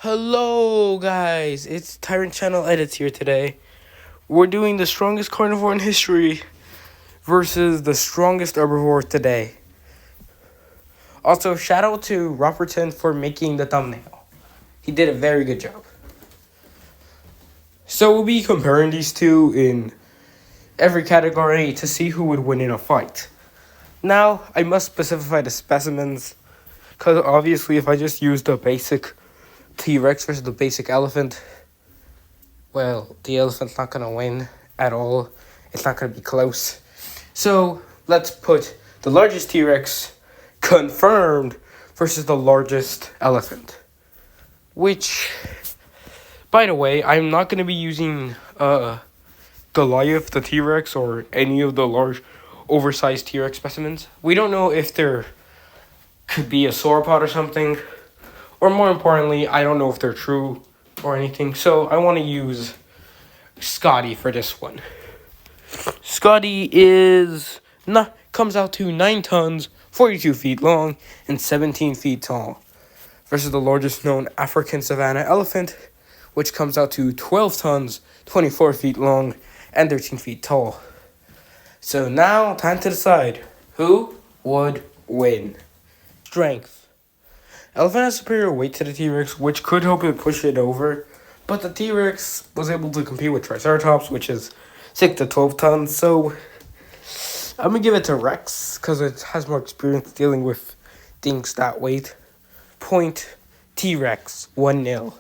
Hello, guys. It's Tyrant Channel Edits here today. We're doing the strongest carnivore in history versus the strongest herbivore today. Also, shout out to Robertson for making the thumbnail. He did a very good job. So we'll be comparing these two in every category to see who would win in a fight. Now, I must specify the specimens, because obviously if I just use the basic T-Rex versus the basic elephant, well, the elephant's not going to win at all. It's not going to be close. So, let's put the largest T-Rex confirmed versus the largest elephant. Which, by the way, I'm not going to be using Goliath, the T-Rex, or any of the large, oversized T-Rex specimens. We don't know if there could be a sauropod or something. Or more importantly, I don't know if they're true or anything. So I want to use Scotty for this one. Scotty comes out to 9 tons, 42 feet long, and 17 feet tall. Versus the largest known African savanna elephant, which comes out to 12 tons, 24 feet long, and 13 feet tall. So now, time to decide who would win. Strength. Elephant has superior weight to the T-Rex, which could help it push it over. But the T-Rex was able to compete with Triceratops, which is 6 to 12 tons. So I'm going to give it to Rex, because it has more experience dealing with things that weight. Point T-Rex, 1-0.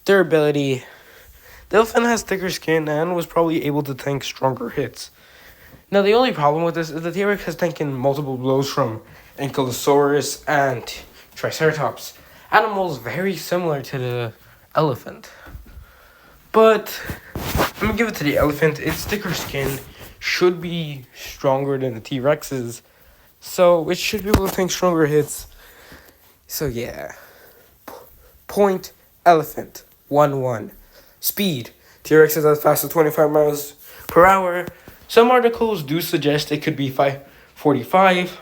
Durability. The elephant has thicker skin and was probably able to tank stronger hits. Now, the only problem with this is the T-Rex has taken multiple blows from Ankylosaurus and Triceratops, animals very similar to the elephant. But I'm going to give it to the elephant. Its thicker skin should be stronger than the T-Rex's, so it should be able to tank stronger hits. So yeah. Point elephant, 1-1. Speed. T-Rex is as fast as 25 miles per hour. Some articles do suggest it could be 545.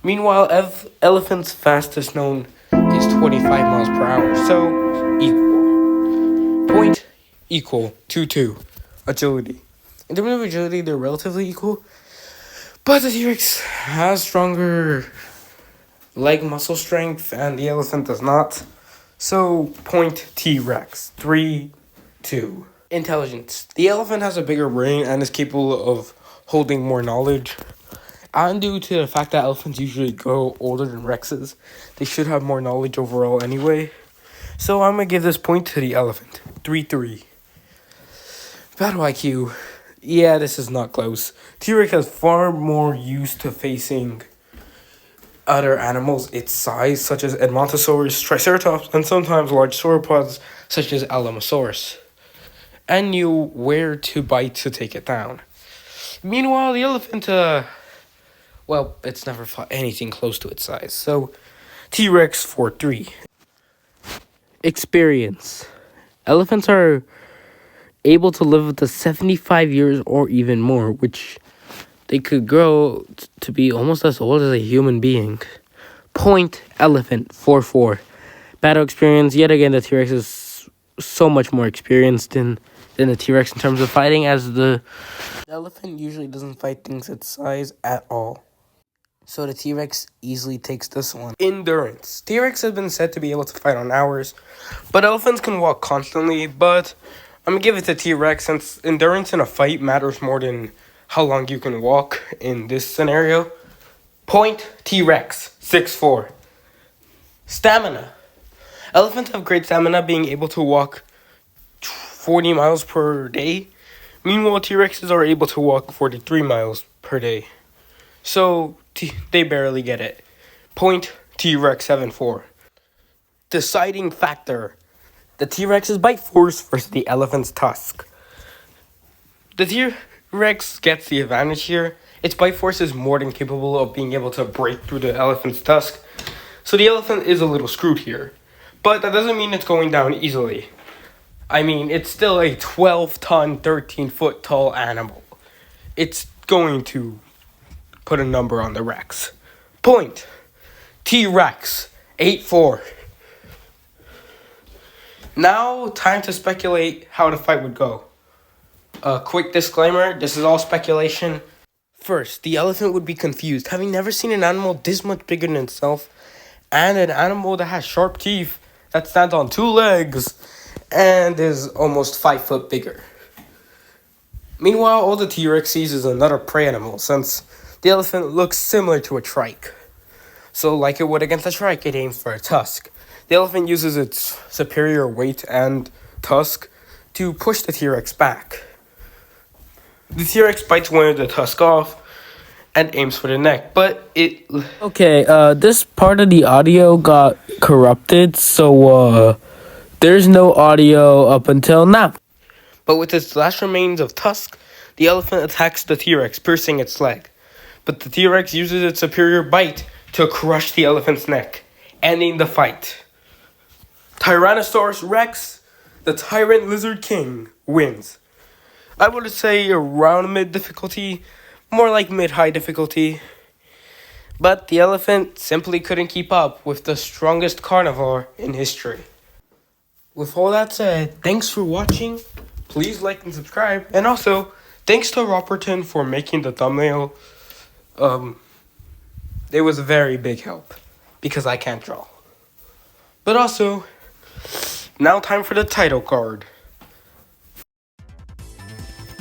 Meanwhile, elephant's fastest known is 25 miles per hour, so equal. Point equal, 2-2. Agility. In terms of agility, they're relatively equal, but the T-Rex has stronger leg muscle strength, and the elephant does not. So, point T-Rex, 3-2. Intelligence. The elephant has a bigger brain and is capable of holding more knowledge. And due to the fact that elephants usually grow older than Rexes, they should have more knowledge overall anyway. So I'm going to give this point to the elephant. 3-3. Battle IQ. Yeah, this is not close. T-Rex has far more used to facing other animals its size, such as Edmontosaurus, Triceratops, and sometimes large sauropods, such as Alamosaurus, and knew where to bite to take it down. Meanwhile, the elephant, well, it's never fought anything close to its size. So, T-Rex 4-3. Experience. Elephants are able to live up to 75 years or even more, which they could grow to be almost as old as a human being. Point elephant, 4-4. Battle experience. Yet again, the T-Rex is so much more experienced than the T-Rex in terms of fighting, as the elephant usually doesn't fight things its size at all. So the T-Rex easily takes this one. Endurance. T-Rex has been said to be able to fight on hours, but elephants can walk constantly. But I'm going to give it to T-Rex, since endurance in a fight matters more than how long you can walk in this scenario. Point T-Rex, 6-4. Stamina. Elephants have great stamina, being able to walk 40 miles per day. Meanwhile, T-Rexes are able to walk 43 miles per day. So, they barely get it. Point T-Rex, 7-4. Deciding factor. The T-Rex's bite force versus the elephant's tusk. The T-Rex gets the advantage here. Its bite force is more than capable of being able to break through the elephant's tusk. So the elephant is a little screwed here. But that doesn't mean it's going down easily. I mean, it's still a 12-ton, 13-foot tall animal. It's going to put a number on the Rex. Point. T-Rex. 8-4. Now, time to speculate how the fight would go. A quick disclaimer, this is all speculation. First, the elephant would be confused, having never seen an animal this much bigger than itself, and an animal that has sharp teeth, that stands on 2 legs, and is almost 5 foot bigger. Meanwhile, all the T-Rex sees is another prey animal, since the elephant looks similar to a trike. So like it would against a trike, it aims for a tusk. The elephant uses its superior weight and tusk to push the T-Rex back. The T-Rex bites one of the tusk off and aims for the neck, but it... Okay, this part of the audio got corrupted, so, there's no audio up until now. But with its last remains of tusk, the elephant attacks the T-Rex, piercing its leg. But the T-Rex uses its superior bite to crush the elephant's neck, ending the fight. Tyrannosaurus Rex, the Tyrant Lizard King, wins. I would say around mid difficulty, more like mid-high difficulty. But the elephant simply couldn't keep up with the strongest carnivore in history. With all that said, thanks for watching. Please like and subscribe. And also, thanks to Roberton for making the thumbnail. It was a very big help because I can't draw. But also, now time for the title card.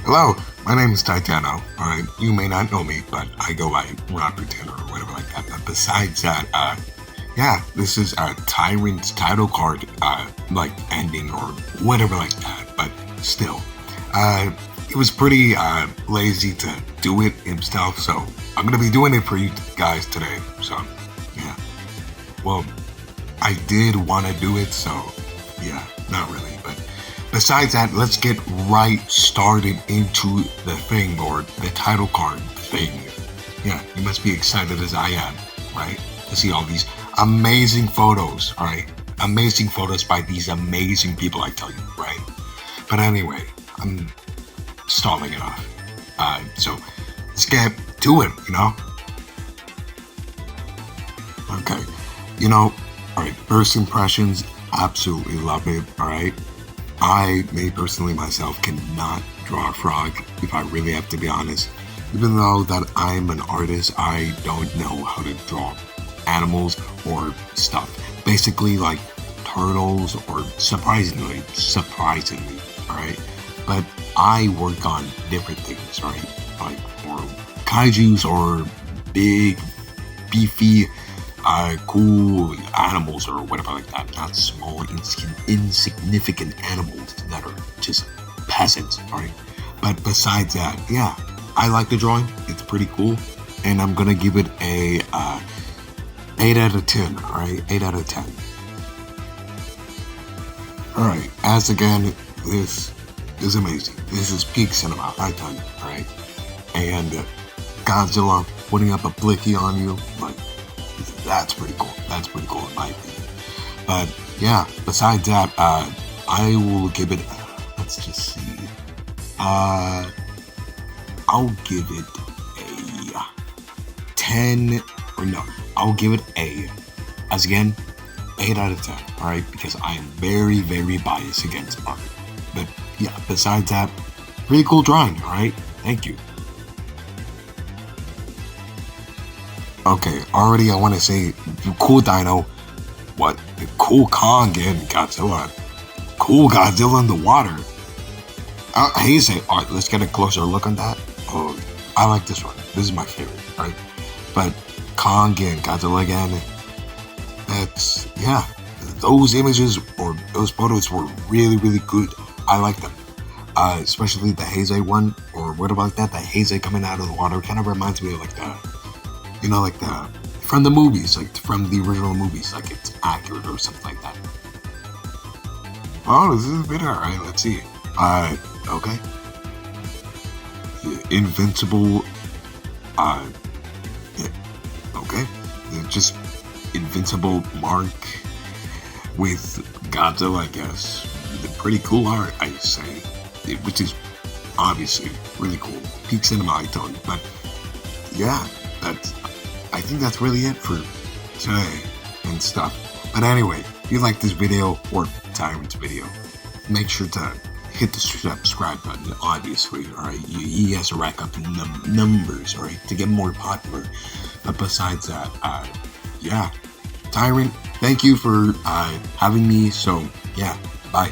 Hello, my name is Titano. Alright, you may not know me, but I go by Roberton or whatever like that. But besides that, yeah, this is a Tyrant's title card, like ending or whatever like that. But still, he was pretty lazy to do it himself, so I'm gonna be doing it for you guys today. So, yeah. Well, I did want to do it, so yeah, not really, but besides that, let's get right started into the thing, or the title card thing. Yeah, you must be excited as I am, right? To see all these amazing photos, alright? Amazing photos by these amazing people, I tell you, right? But anyway, I'm stalling it off. So let's get to it, you know? Okay, you know, alright, first impressions, absolutely love it, alright? Me personally myself cannot draw a frog, if I really have to be honest. Even though that I'm an artist, I don't know how to draw animals or stuff. Basically like turtles or surprisingly, alright? But I work on different things, right? Like or kaijus or big, beefy, cool animals or whatever like that. Not small, insignificant animals that are just peasants, alright? But besides that, yeah, I like the drawing. It's pretty cool. And I'm gonna give it a 8 out of 10, alright? 8 out of 10. Alright, as again, this is amazing. This is peak cinema, I tell you, alright? And Godzilla putting up a blicky on you, like, that's pretty cool. That's pretty cool in my opinion. But yeah, besides that, I will give it, let's just see. I'll give it a 10, or no, I'll give it a, as again, 8 out of 10, alright? Because I am very, very biased against art. But yeah, besides that, pretty cool drawing, alright? Thank you. Okay, already I want to say, cool Dino, what? Cool Kong and Godzilla. Cool Godzilla in the water. Heisei, alright, let's get a closer look on that. Oh, I like this one. This is my favorite, right? But Kong and Godzilla again, that's, yeah, those images or those photos were really, really good. I like them. Especially the Heisei one, or what about that? The Heisei coming out of the water kind of reminds me of like the, you know, like the, from the movies, like from the original movies, like it's accurate or something like that. Oh, this is a bit alright, let's see. Okay. Invincible, yeah, okay. Just invincible mark with Godzilla, I guess. The pretty cool art, I say, which is obviously really cool. Peak cinema, I tell you. But yeah, I think that's really it for today and stuff. But anyway, if you like this video or Tyrant's video. Make sure to hit the subscribe button, obviously, alright? He has to rack up the numbers, alright, to get more popular. But besides that, yeah, Tyrant, thank you for having me, so, yeah, bye.